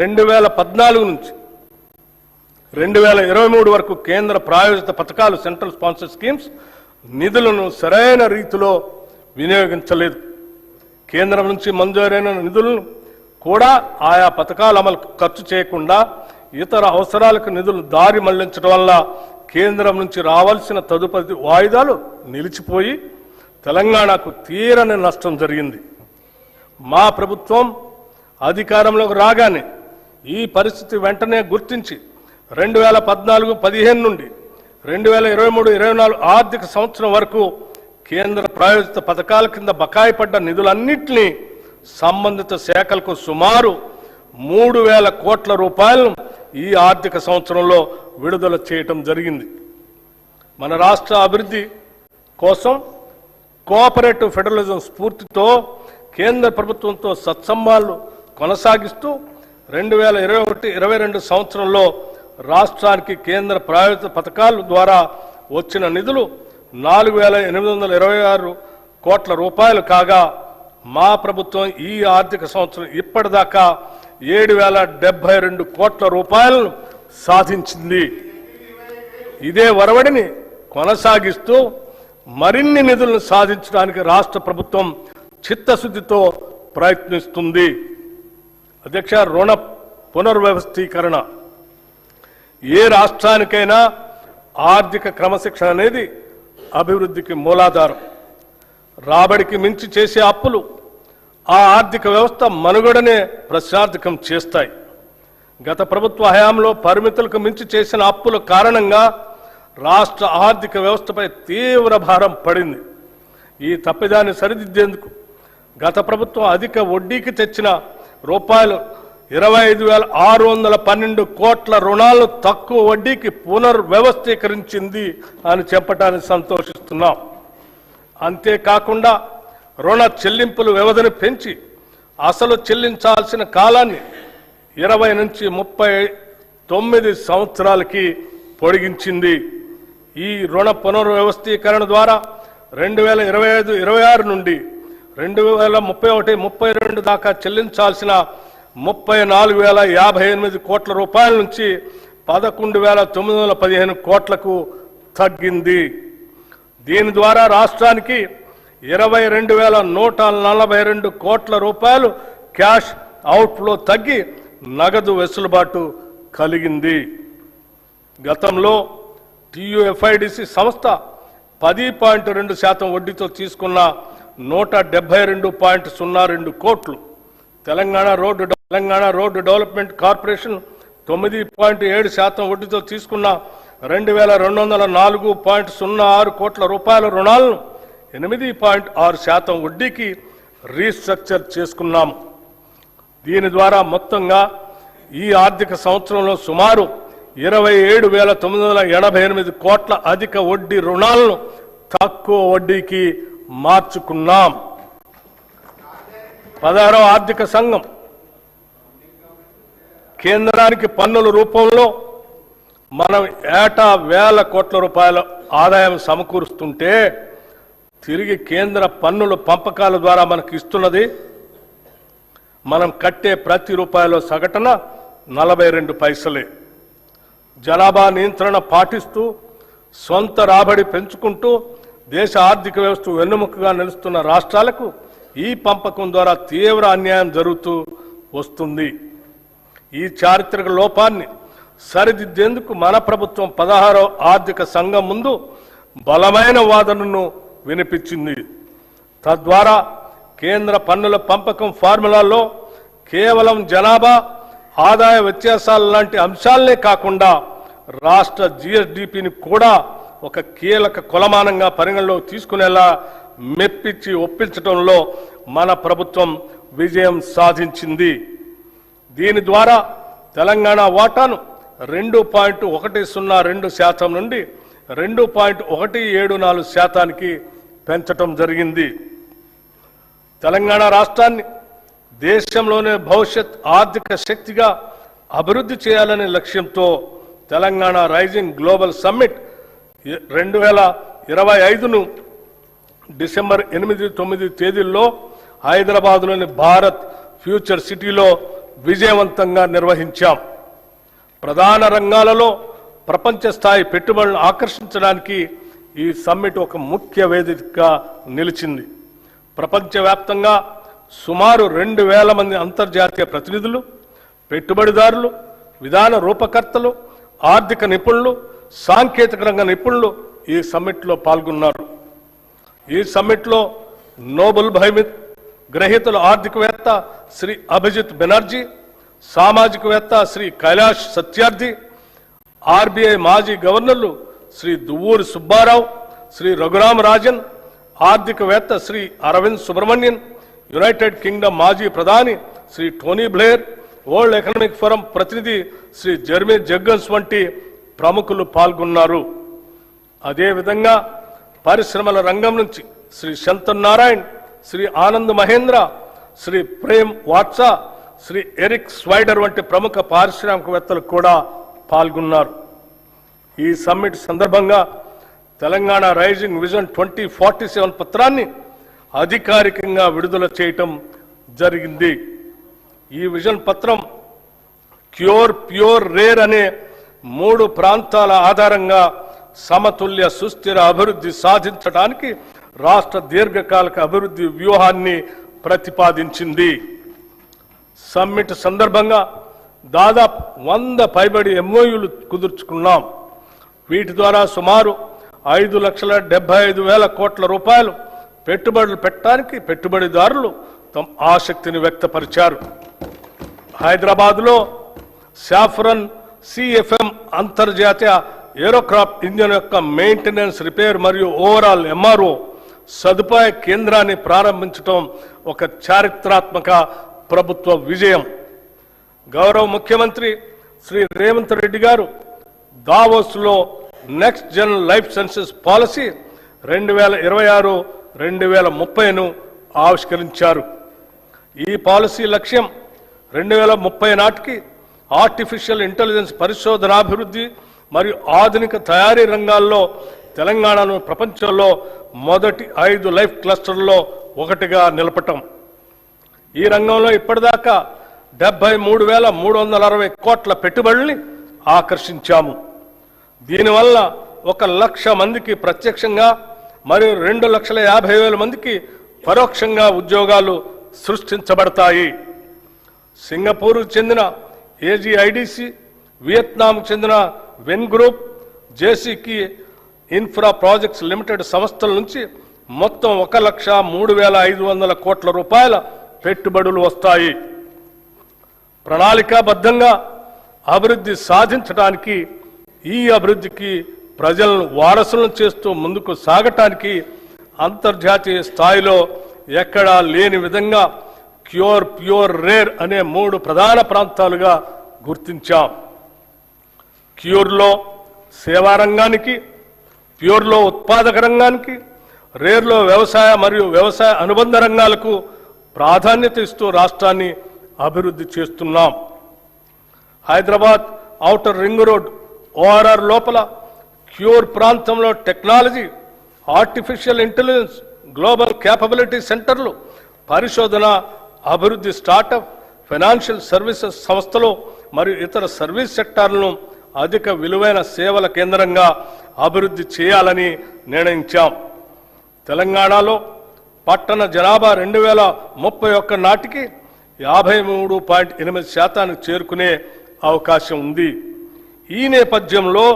2014 నుంచి 2023 వరకు కేంద్ర ప్రాయోజిత పథకాలు సెంట్రల్ స్పాన్సర్ స్కీమ్స్ నిధులను సరైన రీతిలో వినియోగించలేదు. కేంద్రం నుంచి మంజూరైన నిధులను కూడా ఆయా పథకాల అమలుకు ఖర్చు చేయకుండా ఇతర అవసరాలకు నిధులు దారి మళ్లించడం వల్ల కేంద్రం నుంచి రావాల్సిన తదుపరి వాయిదాలు నిలిచిపోయి తెలంగాణకు తీరని నష్టం జరిగింది. మా ప్రభుత్వం అధికారంలోకి రాగానే ఈ పరిస్థితి వెంటనే గుర్తించి 2014-15 నుండి 2023-24 ఆర్థిక సంవత్సరం వరకు కేంద్ర ప్రాయోజిత పథకాల కింద బకాయి పడ్డ నిధులన్నింటినీ సంబంధిత శాఖలకు సుమారు 3,000 కోట్ల రూపాయలను ఈ ఆర్థిక సంవత్సరంలో విడుదల చేయటం జరిగింది. మన రాష్ట్ర అభివృద్ధి కోసం కోఆపరేటివ్ ఫెడరలిజం స్ఫూర్తితో కేంద్ర ప్రభుత్వంతో సత్సంబంధాలు కొనసాగిస్తూ 2021-22 సంవత్సరంలో రాష్ట్రానికి కేంద్ర ప్రాయోజిత పథకాల ద్వారా వచ్చిన నిధులు 4,826 కోట్ల రూపాయలు కాగా మా ప్రభుత్వం ఈ ఆర్థిక సంవత్సరం ఇప్పటిదాకా 7,072 కోట్ల రూపాయలను సాధించింది. ఇదే వరవడిని కొనసాగిస్తూ మరిన్ని నిధులను సాధించడానికి రాష్ట్ర ప్రభుత్వం చిత్తశుద్ధితో ప్రయత్నిస్తుంది. అధ్యక్ష, రుణ పునర్వ్యవస్థీకరణ ఏ రాష్ట్రానికైనా ఆర్థిక క్రమశిక్షణ అనేది అభివృద్ధికి మూలాధారం. రాబడికి మించి చేసే అప్పులు ఆ ఆర్థిక వ్యవస్థ మనుగడనే ప్రశ్నార్థకం చేస్తాయి. గత ప్రభుత్వ హయాంలో పరిమితులకు మించి చేసిన అప్పుల కారణంగా రాష్ట్ర ఆర్థిక వ్యవస్థపై తీవ్ర భారం పడింది. ఈ తప్పిదాన్ని సరిదిద్దేందుకు గత ప్రభుత్వం అధిక వడ్డీకి తెచ్చిన రూపాయలు 25,612 కోట్ల రుణాలను తక్కువ వడ్డీకి పునర్వ్యవస్థీకరించింది అని చెప్పడానికి సంతోషిస్తున్నాం. అంతేకాకుండా రుణ చెల్లింపుల వ్యవధిని పెంచి అసలు చెల్లించాల్సిన కాలాన్ని 20 నుంచి 39 సంవత్సరాలకి పొడిగించింది. ఈ రుణ పునర్వ్యవస్థీకరణ ద్వారా 2025-26 నుండి 2031-32 దాకా చెల్లించాల్సిన 34,058 కోట్ల రూపాయల నుంచి 11,915 కోట్లకు తగ్గింది. దీని ద్వారా రాష్ట్రానికి 22,142 కోట్ల రూపాయలు క్యాష్ అవుట్ఫ్లో తగ్గి నగదు వెసులుబాటు కలిగింది. గతంలో టీయూఎఫ్ఐడిసి సంస్థ 10.2% వడ్డీతో తీసుకున్న 172.02 కోట్లు, తెలంగాణ రోడ్డు డెవలప్మెంట్ కార్పొరేషన్ 9.7% వడ్డీతో తీసుకున్న 2,204.06 కోట్ల రూపాయల రుణాలను 8.6% వడ్డీకి రీస్ట్రక్చర్ చేసుకున్నాము. దీని ద్వారా మొత్తంగా ఈ ఆర్థిక సంవత్సరంలో సుమారు 27,988 కోట్ల అధిక వడ్డీ రుణాలను తక్కువ వడ్డీకి మార్చుకున్నాం. 16వ ఆర్థిక సంఘం కేంద్రానికి పన్నుల రూపంలో మనం ఏటా 1,000 కోట్ల రూపాయల ఆదాయం సమకూరుస్తుంటే తిరిగి కేంద్ర పన్నుల పంపకాల ద్వారా మనకు ఇస్తున్నది మనం కట్టే ప్రతి రూపాయలో సగటున 42 పైసలే. జనాభా నియంత్రణ పాటిస్తూ సొంత రాబడి పెంచుకుంటూ దేశ ఆర్థిక వ్యవస్థ వెన్నెముకగా నిలుస్తున్న రాష్ట్రాలకు ఈ పంపకం ద్వారా తీవ్ర అన్యాయం జరుగుతూ వస్తుంది. ఈ చారిత్రక లోపాన్ని సరిదిద్దేందుకు మన ప్రభుత్వం 16వ ఆర్థిక సంఘం ముందు బలమైన వాదనను వినిపించింది. తద్వారా కేంద్ర పన్నుల పంపకం ఫార్ములాలో కేవలం జనాభా ఆదాయ వ్యత్యాసాల లాంటి అంశాలనే కాకుండా రాష్ట్ర జిఎస్డిపిని కూడా ఒక కీలక కొలమానంగా పరిగణలోకి తీసుకునేలా మెప్పించి ఒప్పించడంలో మన ప్రభుత్వం విజయం సాధించింది. దీని ద్వారా తెలంగాణ వాటాను 2.102% నుండి 2.174%కి పెంచడం జరిగింది. తెలంగాణ రాష్ట్రాన్ని దేశంలోనే భవిష్యత్ ఆర్థిక శక్తిగా అభివృద్ధి చేయాలనే లక్ష్యంతో తెలంగాణ రైజింగ్ గ్లోబల్ సమ్మిట్ 2025ను డిసెంబర్ 8-9 తేదీల్లో హైదరాబాద్లోని భారత్ ఫ్యూచర్ సిటీలో విజయవంతంగా నిర్వహించాం. ప్రధాన రంగాలలో ప్రపంచ స్థాయి పెట్టుబడులను ఆకర్షించడానికి ఈ సమ్మిట్ ఒక ముఖ్య వేదికగా నిలిచింది. ప్రపంచవ్యాప్తంగా సుమారు 2000 మంది అంతర్జాతీయ ప్రతినిధులు, పెట్టుబడిదారులు, విధాన రూపకర్తలు, ఆర్థిక నిపుణులు, సాంకేతిక రంగ నిపుణులు ఈ సమ్మిట్లో పాల్గొన్నారు. ఈ సమ్మిట్లో నోబెల్ బహుమతి గ్రహీతలు ఆర్థికవేత్త శ్రీ అభిజిత్ బెనర్జీ, సామాజికవేత్త శ్రీ కైలాష్ సత్యార్థి, ఆర్బీఐ మాజీ గవర్నర్లు శ్రీ దువ్వూరి సుబ్బారావు, శ్రీ రఘురామ్ రాజన్, ఆర్థికవేత్త శ్రీ అరవింద్ సుబ్రహ్మణ్యన్, యునైటెడ్ కింగ్డమ్ మాజీ ప్రధాని Shri Tony Blair, World Economic Forum ప్రతినిధి శ్రీ జెర్మీ జగ్గన్స్ వంటి ప్రముఖులు పాల్గొన్నారు. అదేవిధంగా పరిశ్రమల రంగం నుంచి శ్రీ శంతన్ నారాయణ్, శ్రీ ఆనంద్ మహేంద్ర, శ్రీ ప్రేమ్ వాట్సా, శ్రీ ఎరిక్ స్వైడర్ వంటి ప్రముఖ పారిశ్రామికవేత్తలు కూడా పాల్గొన్నారు. ఈ సమ్మిట్ సందర్భంగా తెలంగాణ రైజింగ్ విజన్ 2047 పత్రాన్ని అధికారికంగా విడుదల చేయటం జరిగింది. ఈ విజన్ పత్రం క్యూర్, ప్యూర్, రేర్ అనే 3 ప్రాంతాల ఆధారంగా సమతుల్య సుస్థిర అభివృద్ధి సాధించడానికి రాష్ట్ర దీర్ఘకాలిక అభివృద్ధి వ్యూహాన్ని ప్రతిపాదించింది. సమ్మిట్ సందర్భంగా దాదాపు 100 పైబడి ఎంఓయూలు కుదుర్చుకున్నాం. వీటి ద్వారా సుమారు 5,75,000 కోట్ల రూపాయలు పెట్టుబడులు పెట్టడానికి పెట్టుబడిదారులు తమ ఆసక్తిని వ్యక్తపరిచారు. హైదరాబాద్లో సాఫ్రన్ సిఎఫ్ఎం అంతర్జాతీయ ఏరోక్రాఫ్ట్ ఇంజన్ యొక్క మెయింటెనెన్స్, రిపేర్ మరియు ఓవరాల్ ఎంఆర్ఓ సదుపాయ కేంద్రాన్ని ప్రారంభించడం ఒక చారిత్రాత్మక ప్రభుత్వ విజయం. గౌరవ ముఖ్యమంత్రి శ్రీ రేవంత్ రెడ్డి గారు దావోస్లో next gen life sciences policy 2026-2030ను ఆవిష్కరించారు. ఈ పాలసీ లక్ష్యం 2030 నాటికి ఆర్టిఫిషియల్ ఇంటెలిజెన్స్ పరిశోధనాభివృద్ధి మరియు ఆధునిక తయారీ రంగాల్లో తెలంగాణను ప్రపంచంలో మొదటి 5 లైఫ్ క్లస్టర్లలో ఒకటిగా నిలపటం. ఈ రంగంలో ఇప్పటిదాకా 73,360 కోట్ల పెట్టుబడుల్ని ఆకర్షించాము. దీనివల్ల 1,00,000 మందికి ప్రత్యక్షంగా మరియు 2,50,000 మందికి పరోక్షంగా ఉద్యోగాలు సృష్టించబడతాయి. సింగపూర్కు చెందిన ఏజీఐడిసి, వియత్నాంకు చెందిన వెన్ గ్రూప్, జేసీకి ఇన్ఫ్రా ప్రాజెక్ట్స్ లిమిటెడ్ సంస్థల నుంచి మొత్తం 1,03,500 కోట్ల రూపాయల పెట్టుబడులు వస్తాయి. ప్రణాళికాబద్ధంగా అభివృద్ధి సాధించడానికి, ఈ అభివృద్ధికి ప్రజలను వారసులను చేస్తూ ముందుకు సాగటానికి అంతర్జాతీయ స్థాయిలో ఎక్కడా లేని విధంగా క్యూర్, ప్యూర్, రేర్ అనే 3 ప్రధాన ప్రాంతాలుగా గుర్తించాం. క్యూర్లో సేవా రంగానికి, ప్యూర్లో ఉత్పాదక రంగానికి, రేర్లో వ్యవసాయ మరియు వ్యవసాయ అనుబంధ రంగాలకు ప్రాధాన్యత ఇస్తూ రాష్ట్రాన్ని అభివృద్ధి చేస్తున్నాం. Hyderabad outer ring road ORR లోపల క్యూర్ ప్రాంతంలో technology, artificial intelligence, global capability సెంటర్లు, పరిశోధన, అభివృద్ధి, స్టార్టప్, ఫైనాన్షియల్ సర్వీసెస్ సంస్థలు మరియు ఇతర సర్వీస్ సెక్టార్లను అధిక విలువైన సేవల కేంద్రంగా అభివృద్ధి చేయాలని నిర్ణయించాం. తెలంగాణలో పట్టణ జనాభా 2031 నాటికి 53.8% చేరుకునే అవకాశం ఉంది. ఈ నేపథ్యంలో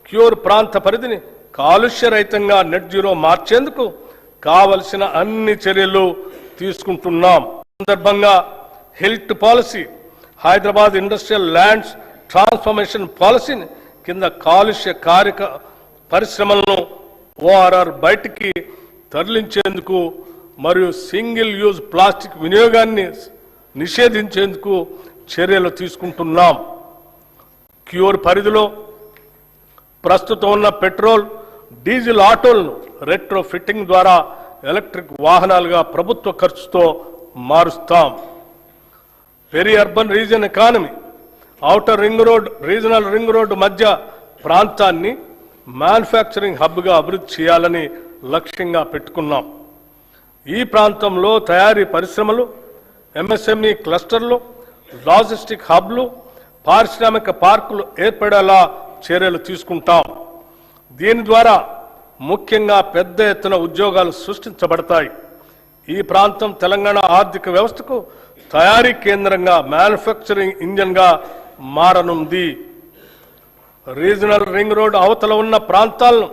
క్యూర్ ప్రాంత పరిధిని కాలుష్యరహితంగా నెట్ జీరో మార్చేందుకు కావలసిన అన్ని చర్యలు తీసుకుంటున్నాం. సందర్భంగా health policy, Hyderabad industrial lands transformation పాలసీని కింద కాలుష్య కారక పరిశ్రమలను ఓఆర్ఆర్ బయటికి తరలించేందుకు మరియు సింగిల్ యూజ్ ప్లాస్టిక్ వినియోగాన్ని నిషేధించేందుకు చర్యలు తీసుకుంటున్నాం. క్యూర్ పరిధిలో ప్రస్తుతం ఉన్న పెట్రోల్, డీజిల్ ఆటోలను రెట్రో ఫిట్టింగ్ ద్వారా ఎలక్ట్రిక్ వాహనాలుగా ప్రభుత్వ ఖర్చుతో మారుస్తాం. Peri urban region economy, outer ring road, regional ring road మధ్య ప్రాంతాన్ని మ్యానుఫ్యాక్చరింగ్ హబ్గా అభివృద్ధి చేయాలని లక్ష్యంగా పెట్టుకున్నాం. ఈ ప్రాంతంలో తయారీ పరిశ్రమలు, ఎంఎస్ఎంఈ క్లస్టర్లు, లాజిస్టిక్ హబ్లు, పారిశ్రామిక పార్కులు ఏర్పడేలా చర్యలు తీసుకుంటాం. దీని ద్వారా ముఖ్యంగా పెద్ద ఎత్తున ఉద్యోగాలు సృష్టించబడతాయి. ఈ ప్రాంతం తెలంగాణ ఆర్థిక వ్యవస్థకు తయారీ కేంద్రంగా, మ్యానుఫ్యాక్చరింగ్ ఇంజన్గా మారనుంది. రీజనల్ రింగ్ రోడ్ అవతల ఉన్న ప్రాంతాలను